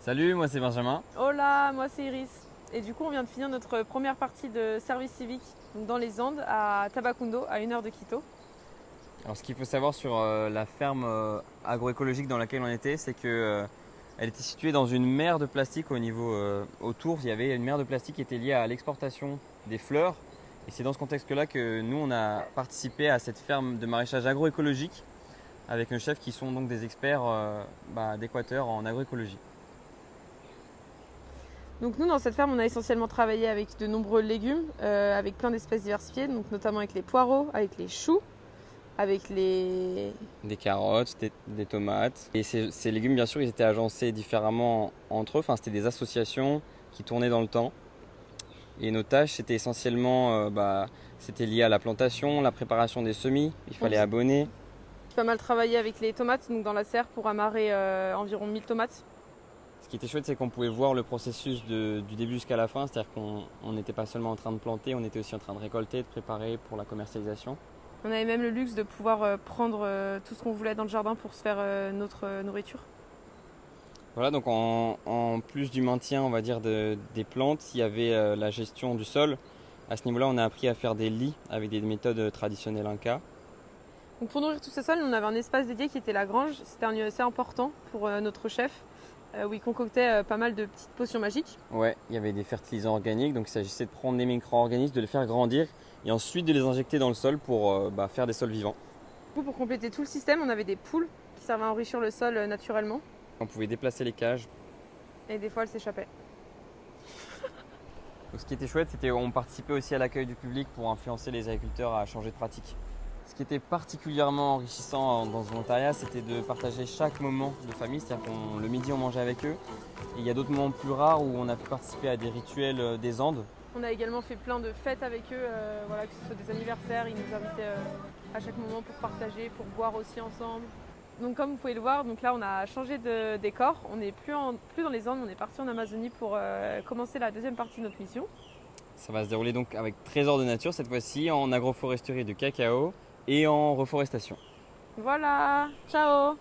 Salut, moi c'est Benjamin. Hola, moi c'est Iris. Et du coup, on vient de finir notre première partie de service civique donc dans les Andes, à Tabacundo, à 1 heure de Quito. Alors ce qu'il faut savoir sur la ferme agroécologique dans laquelle on était, c'est que elle était située dans une mer de plastique au niveau autour. Il y avait une mer de plastique qui était liée à l'exportation des fleurs. Et c'est dans ce contexte-là que nous on a participé à cette ferme de maraîchage agroécologique avec un chef qui sont donc des experts d'Équateur en agroécologie. Donc nous, dans cette ferme, on a essentiellement travaillé avec de nombreux légumes, avec plein d'espèces diversifiées, donc notamment avec les poireaux, avec les choux, avec les... Des carottes, des tomates. Et ces légumes, bien sûr, ils étaient agencés différemment entre eux. Enfin, c'était des associations qui tournaient dans le temps. Et nos tâches, c'était essentiellement, c'était lié à la plantation, la préparation des semis. Il fallait J'ai abonner. pas mal travaillé avec les tomates, donc dans la serre pour amarrer environ 1000 tomates. Ce qui était chouette, c'est qu'on pouvait voir le processus du début jusqu'à la fin. C'est-à-dire qu'on n'était pas seulement en train de planter, on était aussi en train de récolter, de préparer pour la commercialisation. On avait même le luxe de pouvoir prendre tout ce qu'on voulait dans le jardin pour se faire notre nourriture. Voilà, donc en plus du maintien, on va dire, des plantes, il y avait la gestion du sol. À ce niveau-là, on a appris à faire des lits avec des méthodes traditionnelles Inca. Donc pour nourrir tous ces sols, on avait un espace dédié qui était la grange. C'était un lieu assez important pour notre chef, où il concoctait pas mal de petites potions magiques. Ouais, il y avait des fertilisants organiques, donc il s'agissait de prendre les micro-organismes, de les faire grandir et ensuite de les injecter dans le sol pour faire des sols vivants. Du coup, pour compléter tout le système, on avait des poules qui servaient à enrichir le sol naturellement. On pouvait déplacer les cages. Et des fois, elles s'échappaient. Donc, ce qui était chouette, c'était qu'on participait aussi à l'accueil du public pour influencer les agriculteurs à changer de pratique. Ce qui était particulièrement enrichissant dans ce volontariat, c'était de partager chaque moment de famille. C'est-à-dire que le midi, on mangeait avec eux. Et il y a d'autres moments plus rares où on a pu participer à des rituels des Andes. On a également fait plein de fêtes avec eux, voilà, que ce soit des anniversaires. Ils nous invitaient à chaque moment pour partager, pour boire aussi ensemble. Donc comme vous pouvez le voir, donc là on a changé de décor. On n'est plus dans les Andes, on est parti en Amazonie pour commencer la deuxième partie de notre mission. Ça va se dérouler donc avec Trésor de nature, cette fois-ci en agroforesterie de cacao et en reforestation. Voilà, ciao!